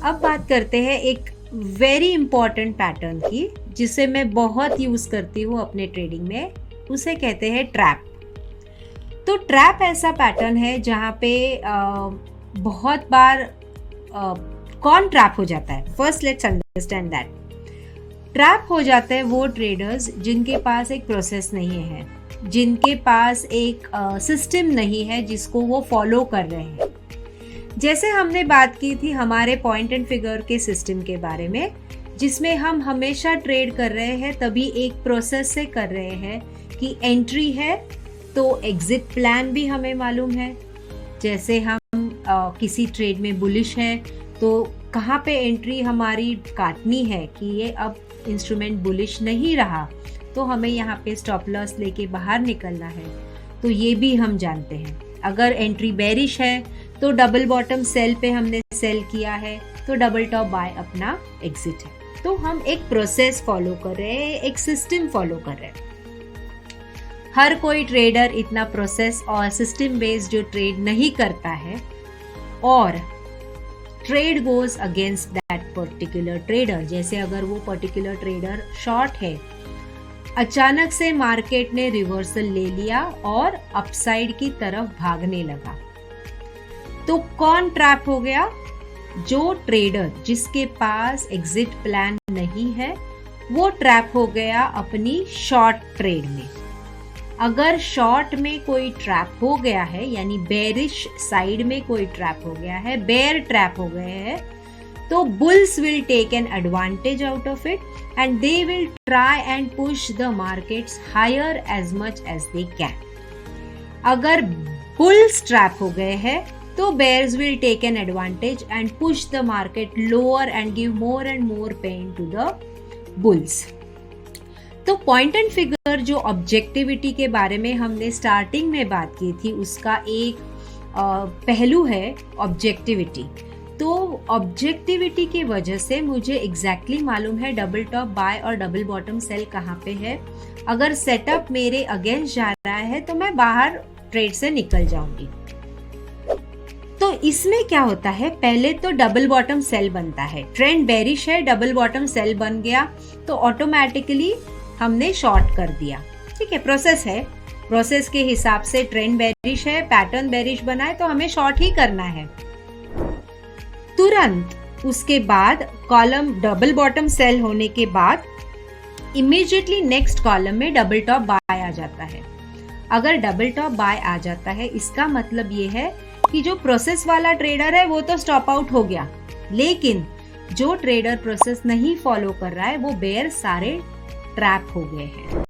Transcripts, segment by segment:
अब बात करते हैं एक वेरी इंपॉर्टेंट पैटर्न की, जिसे मैं बहुत यूज़ करती हूँ अपने ट्रेडिंग में। उसे कहते हैं ट्रैप। तो ट्रैप ऐसा पैटर्न है जहाँ पे बहुत बार कौन ट्रैप हो जाता है। First let's understand that. Trap हो जाते हैं वो ट्रेडर्स जिनके पास एक प्रोसेस नहीं है, जिनके पास एक सिस्टम नहीं है जिसको वो फॉलो कर रहे हैं। जैसे हमने बात की थी हमारे पॉइंट एंड फिगर के सिस्टम के बारे में, जिसमें हम हमेशा ट्रेड कर रहे हैं तभी एक प्रोसेस से कर रहे हैं कि एंट्री है तो एग्जिट प्लान भी हमें मालूम है। जैसे हम किसी ट्रेड में बुलिश है तो कहाँ पे एंट्री हमारी काटनी है कि ये अब इंस्ट्रूमेंट बुलिश नहीं रहा तो हमें यहाँ पे स्टॉप लॉस लेके बाहर निकलना है, तो ये भी हम जानते हैं। अगर एंट्री बेरिश है तो डबल बॉटम सेल पे हमने सेल किया है तो डबल टॉप बाय अपना एग्जिट है। तो हम एक प्रोसेस फॉलो कर रहे हैं, एक सिस्टम फॉलो कर रहे हैं। हर कोई ट्रेडर इतना प्रोसेस और सिस्टम बेस्ड जो ट्रेड नहीं करता है और trade goes against that particular trader. जैसे अगर वो पर्टिकुलर ट्रेडर शॉर्ट है, अचानक से मार्केट ने रिवर्सल ले लिया और अपसाइड की तरफ भागने लगा, तो कौन ट्रैप हो गया? जो ट्रेडर जिसके पास एग्जिट प्लान नहीं है वो ट्रैप हो गया अपनी शॉर्ट ट्रेड में। अगर शॉर्ट में कोई ट्रैप हो गया है, यानी बेरिश साइड में कोई ट्रैप हो गया है, बेयर ट्रैप हो गए हैं, तो bulls will take an advantage out of it and they will try and push the markets higher as much as they can. अगर बुल्स ट्रैप हो गए हैं तो bears will take an advantage and push the market lower and give more and more pain to the bulls. तो point and figure जो objectivity के बारे में हमने स्टार्टिंग में बात की थी, उसका एक पहलू है ऑब्जेक्टिविटी। तो ऑब्जेक्टिविटी की वजह से मुझे एग्जैक्टली मालूम है डबल टॉप बाय और डबल बॉटम सेल कहाँ पे है। अगर सेटअप मेरे अगेंस्ट जा रहा है तो मैं बाहर ट्रेड से निकल जाऊंगी। तो इसमें क्या होता है, पहले तो डबल बॉटम सेल बनता है। ट्रेंड बेरिश है, डबल बॉटम सेल बन गया तो ऑटोमेटिकली हमने शॉर्ट कर दिया। ठीक है, प्रोसेस है, प्रोसेस के हिसाब से ट्रेंड बेरिश है, पैटर्न बेरिश बना है तो हमें शॉर्ट ही करना है। तुरंत उसके बाद कॉलम डबल बॉटम सेल होने के बाद इमीडिएटली नेक्स्ट कॉलम में डबल टॉप बाय आ जाता है। अगर डबल टॉप बाय आ जाता है इसका मतलब ये है कि जो प्रोसेस वाला ट्रेडर है वो तो स्टॉप आउट हो गया, लेकिन जो ट्रेडर प्रोसेस नहीं फॉलो कर रहा है वो बेयर सारे ट्रैप हो गए हैं।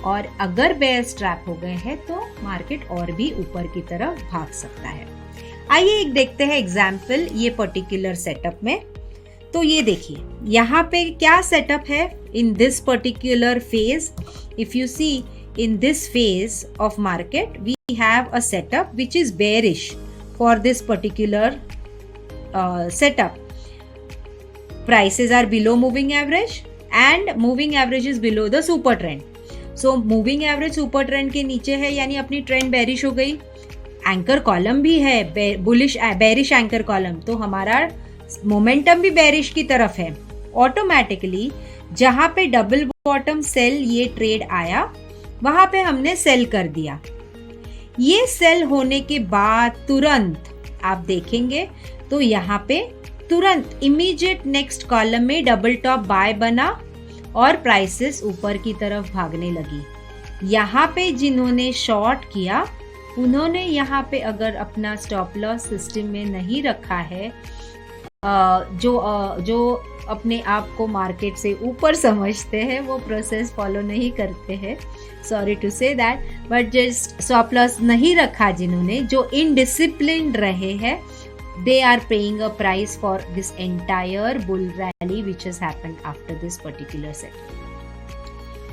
और अगर बेयर्स ट्रैप हो गए हैं तो मार्केट और भी ऊपर की तरफ भाग सकता है। आइए एक देखते हैं एग्जाम्पल ये पर्टिकुलर सेटअप में। तो ये देखिए यहाँ पे क्या सेटअप है in this particular phase. If you see in this phase of market we have a setup which is bearish for this particular setup. Prices are below moving average and moving average is below the super trend. So moving average super trend के नीचे है, यानी अपनी trend bearish हो गई। Anchor column भी है bullish bearish anchor column, तो हमारा मोमेंटम भी बेरिश की तरफ है। ऑटोमेटिकली जहां पे डबल बॉटम सेल ये ट्रेड आया वहां पे हमने सेल कर दिया। ये सेल होने के बाद तुरंत आप देखेंगे तो यहाँ पे तुरंत इमीडिएट नेक्स्ट कॉलम में डबल टॉप बाय बना और प्राइसेस ऊपर की तरफ भागने लगी। यहाँ पे जिन्होंने शॉर्ट किया उन्होंने यहाँ पे अगर अपना स्टॉप लॉस सिस्टम में नहीं रखा है, जो अपने आप को मार्केट से ऊपर समझते हैं वो प्रोसेस फॉलो नहीं करते हैं, sorry to say that, but just stop loss नहीं रखा जिन्होंने, जो इनडिसिप्लिन्ड रहे हैं, they are paying a price for this entire bull rally which has happened after this particular set.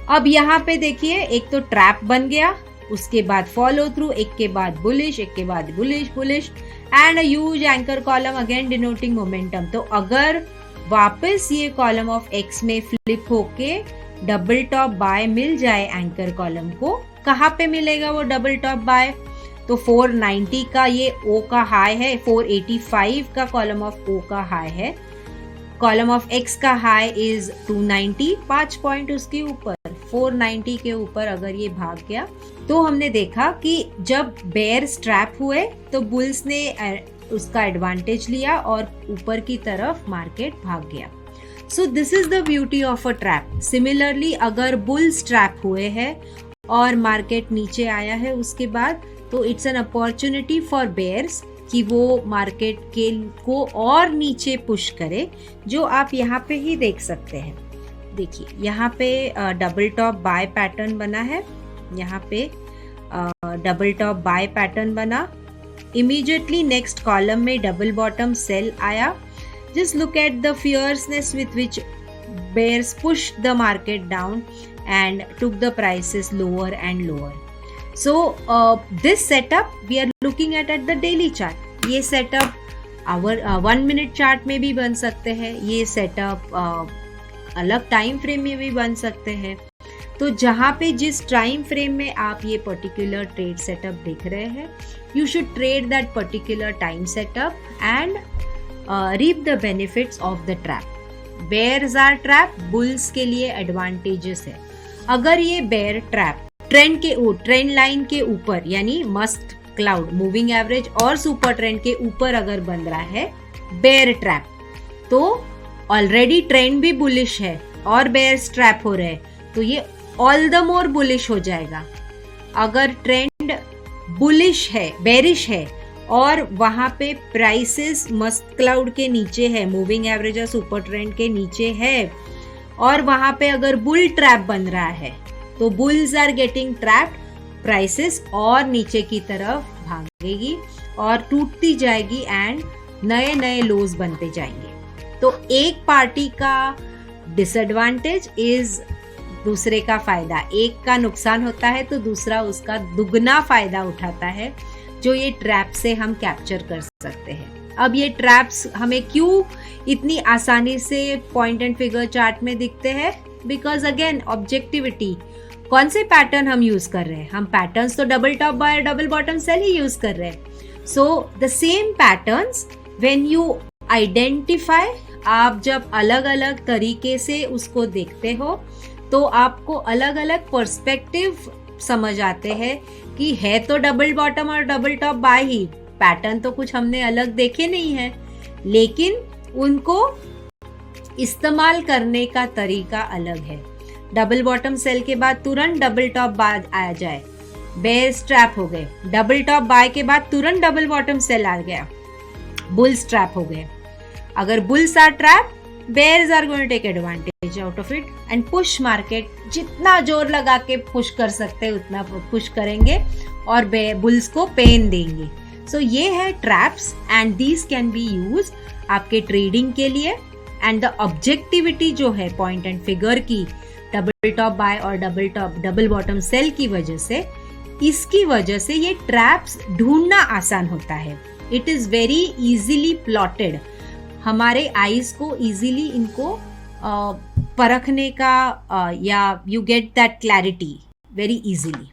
अब यहाँ पे देखिए एक तो ट्रैप बन गया, उसके बाद फॉलो थ्रू, एक के बाद बुलिश, एक के बाद bullish and huge anchor column again denoting momentum. तो अगर वापस ये कॉलम ऑफ एक्स में फ्लिप होके डबल टॉप बाय मिल जाए एंकर कॉलम को, कहाँ पे मिलेगा वो डबल टॉप बाय? तो 490 का ये ओ का हाई है, 485 का कॉलम ऑफ ओ का हाई है, कॉलम ऑफ एक्स का हाई इज 290, 5 पॉइंट उसके ऊपर 490 के ऊपर अगर ये भाग गया तो हमने देखा कि जब बेयर स्ट्रैप हुए तो बुल्स ने उसका एडवांटेज लिया और ऊपर की तरफ मार्केट भाग गया. So this is the beauty of a trap. Similarly अगर बुल स्ट्रैप हुए हैं और मार्केट नीचे आया है उसके बाद, तो it's an opportunity for bears कि वो मार्केट के को और नीचे पुश करे, जो आप यहाँ पे ही देख सकते हैं. देखिए यहाँ पे डबल टॉप बाय पैटर्न बना है, यहाँ पे डबल टॉप बाय पैटर्न बना. इमीडिएटली नेक्स्ट कॉलम में डबल बॉटम सेल आया. Just look at the fierceness with which bears pushed the market down and took the prices lower and lower. So this setup we are looking at the daily chart. ये setup our 1 minute chart में भी बन सकते हैं, ये setup अलग time frame में भी बन सकते हैं. तो जहाँ पे जिस टाइम फ्रेम में आप ये पर्टिकुलर ट्रेड सेटअप देख रहे हैं, you should trade that particular time setup and reap the benefits of the trap. Bears are trap, bulls के लिए एडवांटेजेस है. अगर ये बेयर ट्रैप ट्रेंड लाइन के ऊपर यानी मस्ट क्लाउड, मूविंग एवरेज और सुपर ट्रेंड के ऊपर अगर बन रहा है बेयर ट्रैप, तो ऑलरेडी ट्रेंड भी बुलिश है और बेयर्स ट्रैप हो रहे हैं, तो ये ऑल द मोर बुलिश हो जाएगा. अगर ट्रेंड बुलिश है, बेरिश है और वहां पे प्राइसेस मस्त क्लाउड के नीचे है, मूविंग एवरेज और सुपर ट्रेंड के नीचे है, और वहां पे अगर बुल ट्रैप बन रहा है, तो bulls are getting trapped, prices और नीचे की तरफ भागेगी और टूटती जाएगी एंड नए नए लोज बनते जाएंगे. तो एक पार्टी का डिसएडवांटेज इज दूसरे का फायदा. एक का नुकसान होता है तो दूसरा उसका दुगना फायदा उठाता है, जो ये ट्रैप से हम कैप्चर कर सकते हैं. अब ये ट्रैप्स हमें क्यों इतनी आसानी से पॉइंट एंड फिगर चार्ट में दिखते हैं? Because again objectivity. कौन से पैटर्न हम यूज कर रहे हैं? हम पैटर्न्स तो डबल टॉप बाय और डबल बॉटम सेल ही यूज कर रहे हैं. So the same patterns when you identify, आप जब अलग अलग तरीके से उसको देखते हो तो आपको अलग अलग पर्सपेक्टिव समझ आते हैं कि है तो डबल बॉटम और डबल टॉप बाय ही, पैटर्न तो कुछ हमने अलग देखे नहीं है, लेकिन उनको इस्तेमाल करने का तरीका अलग है. डबल बॉटम सेल के बाद तुरंत डबल टॉप बाय आ जाए, बेयर स्ट्रैप हो गए. डबल टॉप बाय के बाद तुरंत डबल बॉटम सेल आ गया, बुल्स ट्रैप हो गए. अगर bulls are trap, bears are going to take advantage out of it and push market. जितना जोर लगा के पुश कर सकते हैं उतना पुश करेंगे और बुल्स को पेन देंगे. सो ये है traps and these can be use आपके ट्रेडिंग के लिए. एंड द ऑब्जेक्टिविटी जो है पॉइंट एंड फिगर की, डबल टॉप बाय और डबल बॉटम सेल की वजह से, इसकी वजह से ये ट्रैप्स ढूंढना आसान होता है. It is very easily plotted. हमारे आईज को इजीली इनको परखने का या you get that clarity very easily.